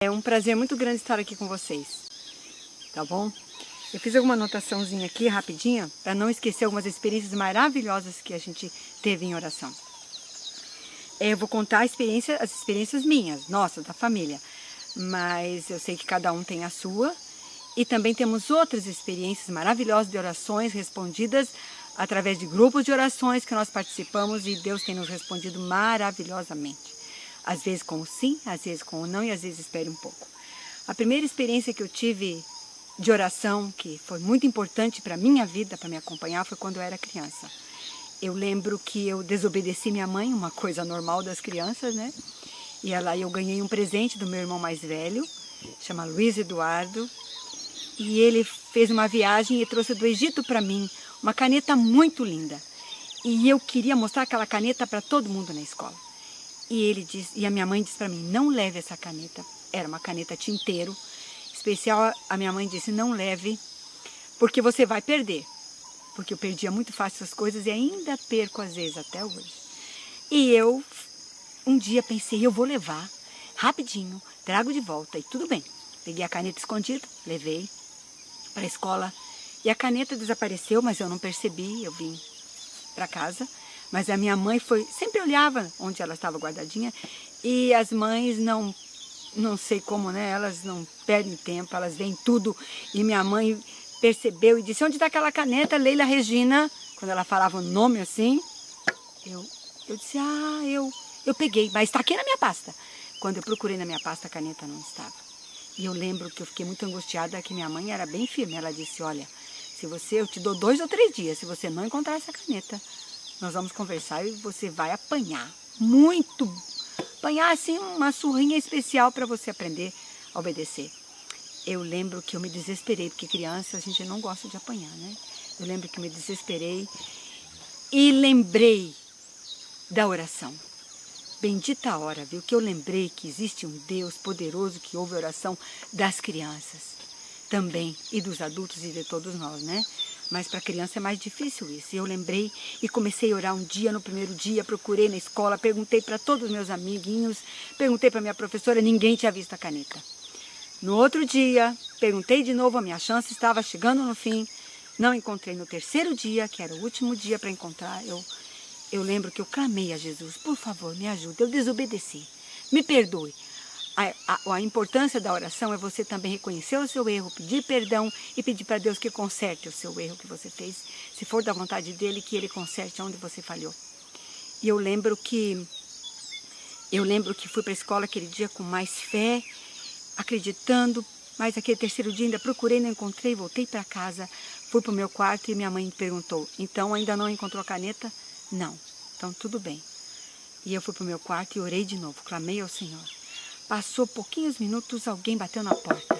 É um prazer muito grande estar aqui com vocês, tá bom? Eu fiz alguma anotaçãozinha aqui, rapidinha, para não esquecer algumas experiências maravilhosas que a gente teve em oração. Eu vou contar as experiências minhas, nossa, da família, mas eu sei que cada um tem a sua, e também temos outras experiências maravilhosas de orações respondidas através de grupos de orações que nós participamos e Deus tem nos respondido maravilhosamente. Às vezes com o sim, às vezes com o não e às vezes espere um pouco. A primeira experiência que eu tive de oração, que foi muito importante para a minha vida, para me acompanhar, foi quando eu era criança. Eu lembro que eu desobedeci minha mãe, uma coisa normal das crianças, né? E eu ganhei um presente do meu irmão mais velho, chama Luiz Eduardo, e ele fez uma viagem e trouxe do Egito para mim uma caneta muito linda. E eu queria mostrar aquela caneta para todo mundo na escola. E a minha mãe disse para mim, não leve essa caneta. Era uma caneta tinteiro especial. A minha mãe disse, não leve, porque você vai perder. Porque eu perdia muito fácil essas coisas e ainda perco às vezes, até hoje. E eu, um dia pensei, eu vou levar, rapidinho, trago de volta e tudo bem. Peguei a caneta escondida, levei para a escola e a caneta desapareceu, mas eu não percebi, eu vim para casa. Mas a minha mãe sempre olhava onde ela estava guardadinha e as mães não sei como, né? Elas não perdem tempo, elas veem tudo. E minha mãe percebeu e disse, onde está aquela caneta, Leila Regina? Quando ela falava o nome assim, eu disse, eu peguei, mas está aqui na minha pasta. Quando eu procurei na minha pasta, a caneta não estava. E eu lembro que eu fiquei muito angustiada, que minha mãe era bem firme. Ela disse, olha, eu te dou 2 ou 3 dias, se você não encontrar essa caneta, nós vamos conversar e você vai apanhar. Muito. Apanhar assim uma surrinha especial para você aprender a obedecer. Eu lembro que eu me desesperei, porque criança a gente não gosta de apanhar, né? Eu lembro que eu me desesperei e lembrei da oração. Bendita a hora, viu? Que eu lembrei que existe um Deus poderoso que ouve a oração das crianças também, e dos adultos e de todos nós, né? Mas para criança é mais difícil isso. E eu lembrei e comecei a orar um dia, no primeiro dia, procurei na escola, perguntei para todos os meus amiguinhos, perguntei para minha professora, ninguém tinha visto a caneta. No outro dia, perguntei de novo, a minha chance estava chegando no fim, não encontrei. No terceiro dia, que era o último dia para encontrar, eu lembro que eu clamei a Jesus, por favor, me ajude, eu desobedeci, me perdoe. A importância da oração é você também reconhecer o seu erro, pedir perdão e pedir para Deus que conserte o seu erro que você fez. Se for da vontade dele, que ele conserte onde você falhou. E eu lembro que fui para a escola aquele dia com mais fé, acreditando, mas aquele terceiro dia ainda procurei, não encontrei, voltei para casa, fui para o meu quarto e minha mãe me perguntou, então ainda não encontrou a caneta? Não, então tudo bem. E eu fui para o meu quarto e orei de novo, clamei ao Senhor. Passou pouquinhos minutos, alguém bateu na porta.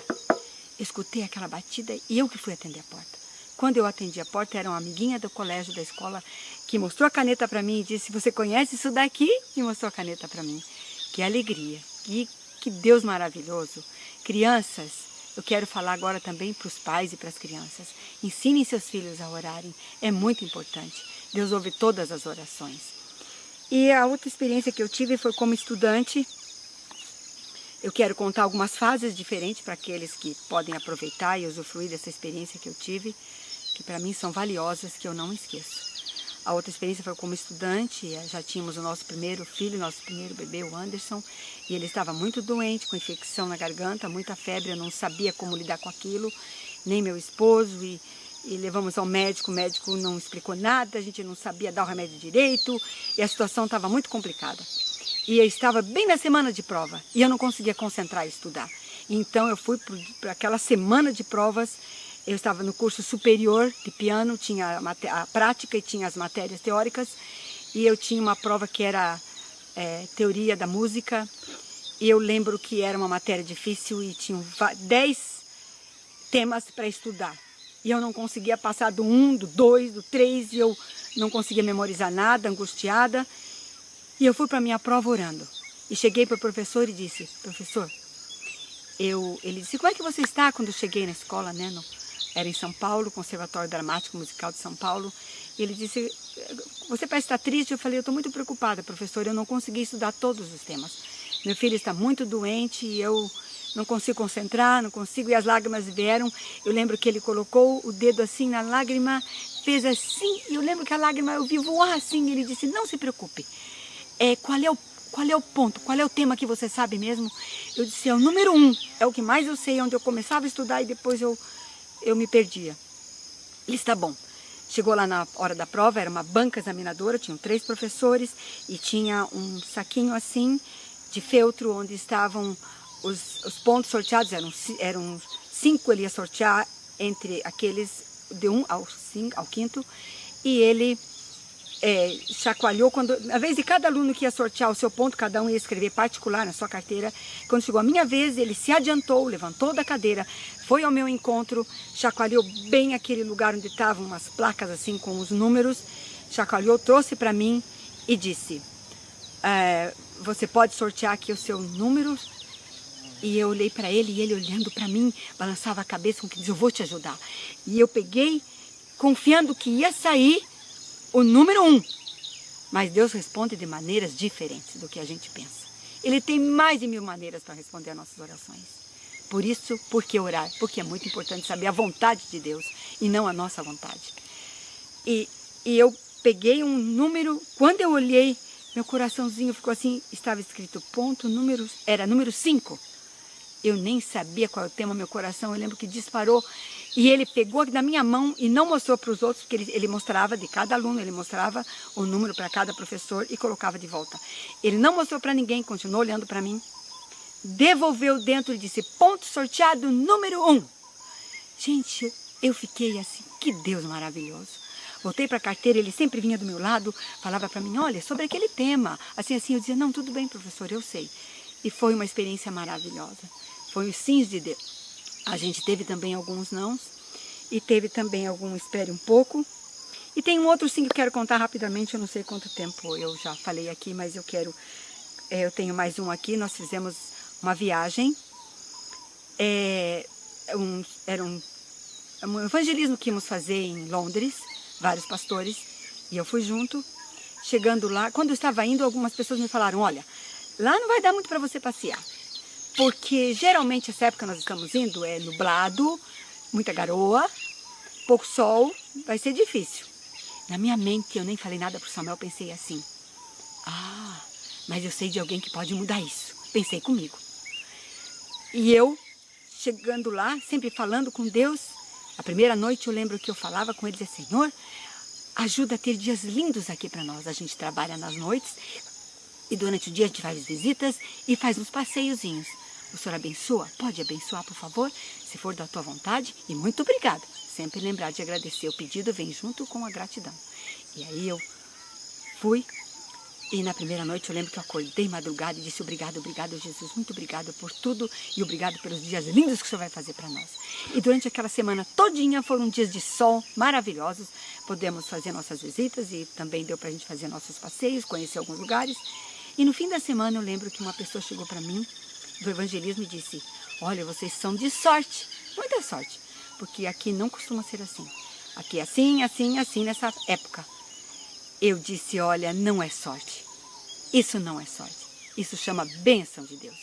Escutei aquela batida e eu que fui atender a porta. Quando eu atendi a porta, era uma amiguinha do colégio, da escola, que mostrou a caneta para mim e disse, você conhece isso daqui? E mostrou a caneta para mim. Que alegria, que Deus maravilhoso. Crianças, eu quero falar agora também para os pais e para as crianças. Ensinem seus filhos a orarem, é muito importante. Deus ouve todas as orações. E a outra experiência que eu tive foi como estudante. Eu quero contar algumas fases diferentes para aqueles que podem aproveitar e usufruir dessa experiência que eu tive, que para mim são valiosas, que eu não esqueço. A outra experiência foi como estudante, já tínhamos o nosso primeiro filho, nosso primeiro bebê, o Anderson, e ele estava muito doente, com infecção na garganta, muita febre, eu não sabia como lidar com aquilo, nem meu esposo, e levamos ao médico, o médico não explicou nada, a gente não sabia dar o remédio direito, e a situação estava muito complicada. E eu estava bem na semana de prova e eu não conseguia concentrar e estudar. Então eu fui para aquela semana de provas, eu estava no curso superior de piano, tinha a prática e tinha as matérias teóricas. E eu tinha uma prova que era teoria da música. E eu lembro que era uma matéria difícil e tinham 10 temas para estudar. E eu não conseguia passar do 1, do 2, do 3, e eu não conseguia memorizar nada, angustiada. E eu fui para a minha prova orando. E cheguei para o professor e disse, professor, ele disse, como é que você está? Quando eu cheguei na escola, né? Era em São Paulo, Conservatório Dramático Musical de São Paulo. E ele disse, você parece estar triste? Eu falei, eu estou muito preocupada, professor, eu não consegui estudar todos os temas. Meu filho está muito doente e eu não consigo concentrar, não consigo, e as lágrimas vieram. Eu lembro que ele colocou o dedo assim na lágrima, fez assim, e eu lembro que a lágrima eu vi voar assim, ele disse, não se preocupe, qual é o ponto, qual é o tema que você sabe mesmo? Eu disse, é o número 1, é o que mais eu sei, onde eu começava a estudar e depois eu me perdia. Ele está bom. Chegou lá na hora da prova, era uma banca examinadora, tinham 3 professores e tinha um saquinho assim, de feltro, onde estavam os pontos sorteados, eram 5, ele ia sortear entre aqueles de 1 ao 5, e ele chacoalhou, na vez de cada aluno que ia sortear o seu ponto, cada um ia escrever particular na sua carteira. Quando chegou a minha vez, ele se adiantou, levantou da cadeira, foi ao meu encontro, chacoalhou bem aquele lugar onde estavam umas placas assim com os números, chacoalhou, trouxe para mim e disse, você pode sortear aqui o seu número? E eu olhei para ele e ele olhando para mim, balançava a cabeça com que dizia, eu vou te ajudar. E eu peguei, confiando que ia sair o número 1. Mas Deus responde de maneiras diferentes do que a gente pensa. Ele tem mais de 1000 maneiras para responder às nossas orações. Por isso, por que orar? Porque é muito importante saber a vontade de Deus e não a nossa vontade. E eu peguei um número, quando eu olhei, meu coraçãozinho ficou assim, estava escrito era número 5. Eu nem sabia qual é o tema, meu coração, eu lembro que disparou. E ele pegou da minha mão e não mostrou para os outros, porque ele mostrava de cada aluno, ele mostrava o número para cada professor e colocava de volta. Ele não mostrou para ninguém, continuou olhando para mim. Devolveu dentro e disse, ponto sorteado número 1. Gente, eu fiquei assim, que Deus maravilhoso. Voltei para a carteira, ele sempre vinha do meu lado, falava para mim, olha, sobre aquele tema. Assim, eu dizia, não, tudo bem, professor, eu sei. E foi uma experiência maravilhosa. Foi os sims de Deus. A gente teve também alguns nãos. E teve também algum espere um pouco. E tem um outro sim que eu quero contar rapidamente. Eu não sei quanto tempo eu já falei aqui, mas eu quero... eu tenho mais um aqui. Nós fizemos uma viagem. Era um evangelismo que íamos fazer em Londres. Vários pastores. E eu fui junto. Chegando lá, quando eu estava indo, algumas pessoas me falaram, olha, lá não vai dar muito para você passear. Porque geralmente essa época nós estamos indo é nublado, muita garoa, pouco sol, vai ser difícil. Na minha mente eu nem falei nada para o Samuel, pensei assim, mas eu sei de alguém que pode mudar isso. Pensei comigo. E eu, chegando lá, sempre falando com Deus, a primeira noite eu lembro que eu falava com ele, dizia, Senhor, ajuda a ter dias lindos aqui para nós. A gente trabalha nas noites e durante o dia a gente faz visitas e faz uns passeiozinhos. O Senhor abençoa? Pode abençoar, por favor, se for da tua vontade. E muito obrigada. Sempre lembrar de agradecer. O pedido vem junto com a gratidão. E aí eu fui. E na primeira noite eu lembro que eu acordei madrugada e disse obrigado, obrigado, Jesus. Muito obrigado por tudo e obrigado pelos dias lindos que o Senhor vai fazer para nós. E durante aquela semana todinha foram dias de sol maravilhosos. Podemos fazer nossas visitas e também deu para a gente fazer nossos passeios, conhecer alguns lugares. E no fim da semana eu lembro que uma pessoa chegou para mim do evangelismo e disse, olha, vocês são de sorte, muita sorte, porque aqui não costuma ser assim. Aqui é assim, assim, assim nessa época. Eu disse, olha, não é sorte. Isso não é sorte. Isso chama bênção de Deus.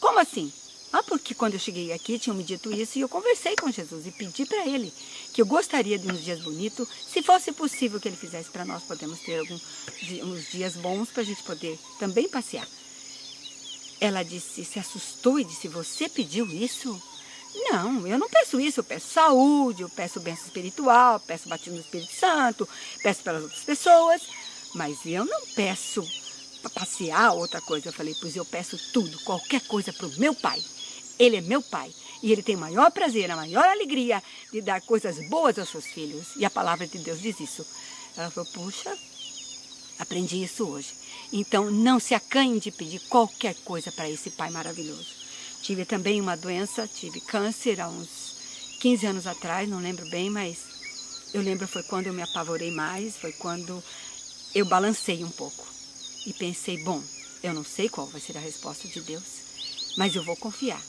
Como assim? Porque quando eu cheguei aqui tinham me dito isso e eu conversei com Jesus e pedi para ele que eu gostaria de uns dias bonitos, se fosse possível que ele fizesse para nós, podemos ter uns dias bons para a gente poder também passear. Ela disse, se assustou e disse, você pediu isso? Não, eu não peço isso, eu peço saúde, eu peço bênção espiritual, peço batismo do Espírito Santo, peço pelas outras pessoas, mas eu não peço para passear outra coisa. Eu falei, pois eu peço tudo, qualquer coisa para o meu pai. Ele é meu pai e ele tem o maior prazer, a maior alegria de dar coisas boas aos seus filhos. E a palavra de Deus diz isso. Ela falou, puxa, aprendi isso hoje. Então, não se acanhe de pedir qualquer coisa para esse pai maravilhoso. Tive também uma doença, tive câncer há uns 15 anos atrás, não lembro bem, mas eu lembro foi quando eu me apavorei mais, foi quando eu balancei um pouco. E pensei, bom, eu não sei qual vai ser a resposta de Deus, mas eu vou confiar.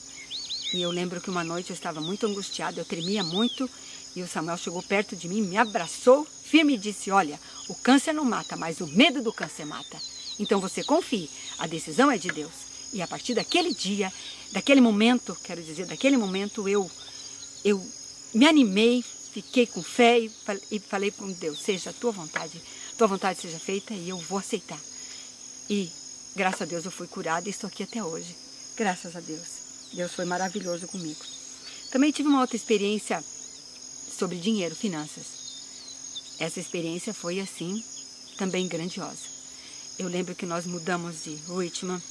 E eu lembro que uma noite eu estava muito angustiada, eu tremia muito, e o Samuel chegou perto de mim, me abraçou, firme e disse, olha, o câncer não mata, mas o medo do câncer mata. Então você confie, a decisão é de Deus. E a partir daquele dia, daquele momento, quero dizer, daquele momento eu me animei, fiquei com fé e falei com Deus, seja a tua vontade seja feita e eu vou aceitar. E graças a Deus eu fui curada e estou aqui até hoje. Graças a Deus. Deus foi maravilhoso comigo. Também tive uma outra experiência sobre dinheiro, finanças. Essa experiência foi assim, também grandiosa. Eu lembro que nós mudamos de Richmond.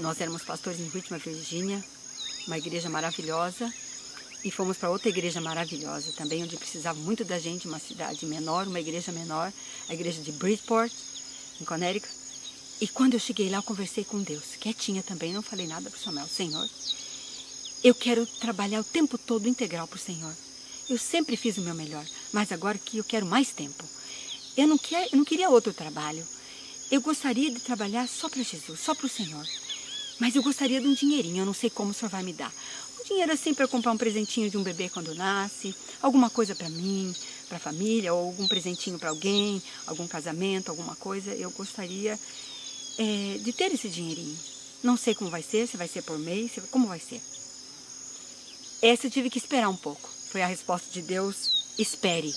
Nós éramos pastores em Richmond, Virgínia, uma igreja maravilhosa. E fomos para outra igreja maravilhosa também, onde precisava muito da gente, uma cidade menor, uma igreja menor, a igreja de Bridgeport, em Connecticut. E quando eu cheguei lá, eu conversei com Deus, quietinha também, não falei nada para o Samuel. Senhor, eu quero trabalhar o tempo todo integral para o Senhor. Eu sempre fiz o meu melhor, mas agora que eu quero mais tempo. Eu não queria outro trabalho. Eu gostaria de trabalhar só para Jesus, só para o Senhor. Mas eu gostaria de um dinheirinho, eu não sei como o Senhor vai me dar. Um dinheiro assim para comprar um presentinho de um bebê quando nasce, alguma coisa para mim, para a família, ou algum presentinho para alguém, algum casamento, alguma coisa. Eu gostaria de ter esse dinheirinho. Não sei como vai ser, se vai ser por mês, como vai ser. Essa eu tive que esperar um pouco. Foi a resposta de Deus, espere.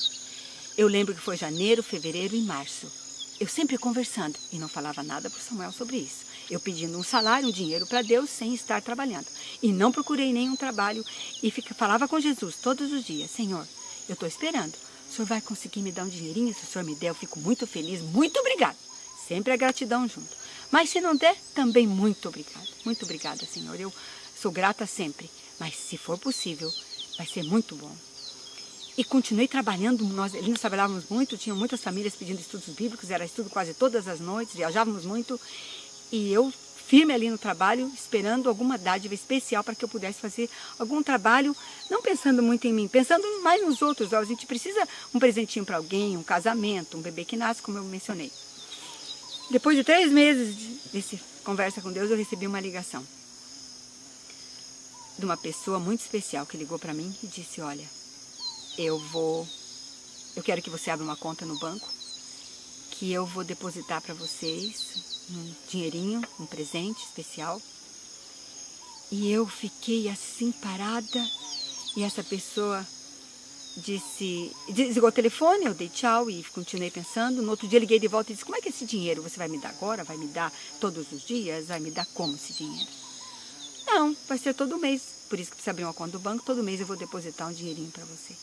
Eu lembro que foi janeiro, fevereiro e março. Eu sempre conversando e não falava nada para o Samuel sobre isso. Eu pedindo um salário, um dinheiro para Deus sem estar trabalhando. E não procurei nenhum trabalho e falava com Jesus todos os dias. Senhor, eu estou esperando. O Senhor vai conseguir me dar um dinheirinho? Se o Senhor me der, eu fico muito feliz. Muito obrigado. Sempre a gratidão junto. Mas se não der, também muito obrigada. Muito obrigada, Senhor. Eu sou grata sempre. Mas se for possível, vai ser muito bom. E continuei trabalhando, nós trabalhávamos muito, tinham muitas famílias pedindo estudos bíblicos, era estudo quase todas as noites, viajávamos muito. E eu, firme ali no trabalho, esperando alguma dádiva especial para que eu pudesse fazer algum trabalho, não pensando muito em mim, pensando mais nos outros. A gente precisa um presentinho para alguém, um casamento, um bebê que nasce, como eu mencionei. Depois de 3 meses dessa conversa com Deus, eu recebi uma ligação de uma pessoa muito especial que ligou para mim e disse, olha, eu quero que você abra uma conta no banco, que eu vou depositar para vocês um dinheirinho, um presente especial. E eu fiquei assim parada e essa pessoa desligou o telefone, eu dei tchau e continuei pensando. No outro dia liguei de volta e disse, como é que é esse dinheiro? Você vai me dar agora? Vai me dar todos os dias? Vai me dar como esse dinheiro? Não, vai ser todo mês. Por isso que precisa abrir uma conta do banco, todo mês eu vou depositar um dinheirinho para você.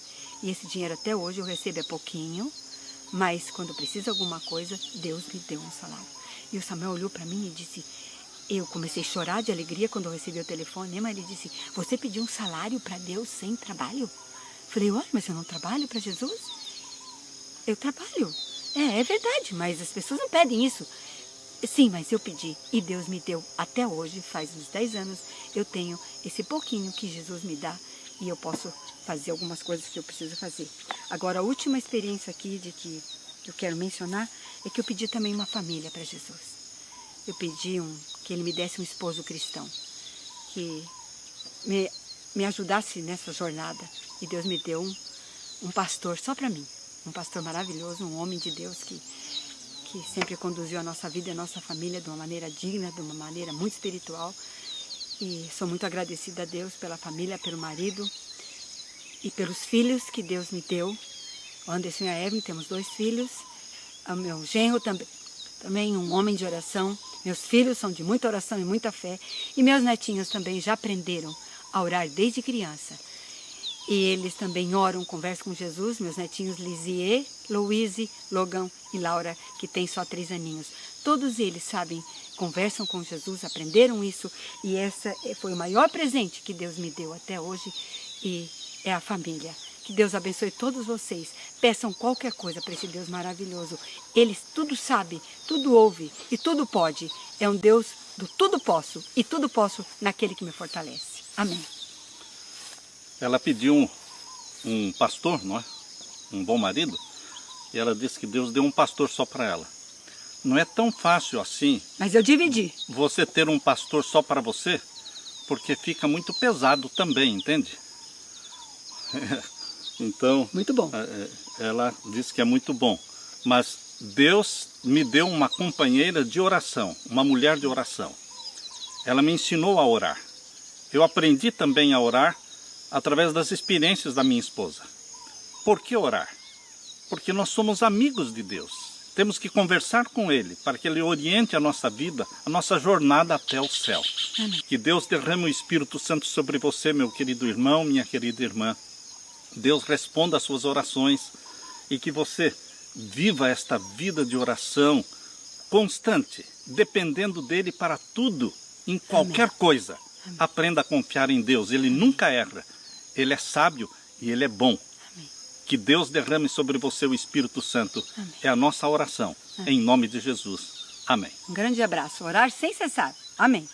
E esse dinheiro até hoje eu recebo é pouquinho, mas quando precisa alguma coisa, Deus me deu um salário. E o Samuel olhou para mim e disse, eu comecei a chorar de alegria quando eu recebi o telefone, mas ele disse, você pediu um salário para Deus sem trabalho? Falei, olha, mas eu não trabalho para Jesus? Eu trabalho. É verdade, mas as pessoas não pedem isso. Sim, mas eu pedi e Deus me deu até hoje, faz uns 10 anos, eu tenho esse pouquinho que Jesus me dá e eu posso fazer algumas coisas que eu preciso fazer. Agora, a última experiência aqui que eu quero mencionar é que eu pedi também uma família para Jesus. Eu pedi que Ele me desse um esposo cristão, que me ajudasse nessa jornada. E Deus me deu um pastor só para mim, um pastor maravilhoso, um homem de Deus que sempre conduziu a nossa vida e a nossa família de uma maneira digna, de uma maneira muito espiritual. E sou muito agradecida a Deus pela família, pelo marido e pelos filhos que Deus me deu. O Anderson e a Evelyn, temos 2 filhos. O meu genro também um homem de oração. Meus filhos são de muita oração e muita fé. E meus netinhos também já aprenderam a orar desde criança. E eles também oram, conversam com Jesus. Meus netinhos Lisier, Louise, Logan e Laura, que têm só 3 aninhos. Todos eles sabem, conversam com Jesus, aprenderam isso. E essa foi o maior presente que Deus me deu até hoje. E é a família. Que Deus abençoe todos vocês. Peçam qualquer coisa para esse Deus maravilhoso. Ele tudo sabe, tudo ouve e tudo pode. É um Deus do tudo posso e tudo posso naquele que me fortalece. Amém. Ela pediu um pastor, não é? Um bom marido. E ela disse que Deus deu um pastor só para ela. Não é tão fácil assim. Mas eu dividi. Você ter um pastor só para você, porque fica muito pesado também, entende? Então, muito bom. Ela disse que é muito bom. Mas Deus me deu uma companheira de oração, uma mulher de oração. ela me ensinou a orar. Eu aprendi também a orar através das experiências da minha esposa. Por que orar? Porque nós somos amigos de Deus. Temos que conversar com Ele para que Ele oriente a nossa vida, a nossa jornada até o céu. Amém. Que Deus derrame o Espírito Santo sobre você, meu querido irmão, minha querida irmã. Deus responda às suas orações e que você viva esta vida de oração constante, dependendo dele para tudo, em qualquer coisa. Aprenda a confiar em Deus, Ele nunca erra, Ele é sábio e Ele é bom. Amém. Que Deus derrame sobre você o Espírito Santo. Amém. É a nossa oração, em nome de Jesus. Amém. Um grande abraço. Orar sem cessar. Amém.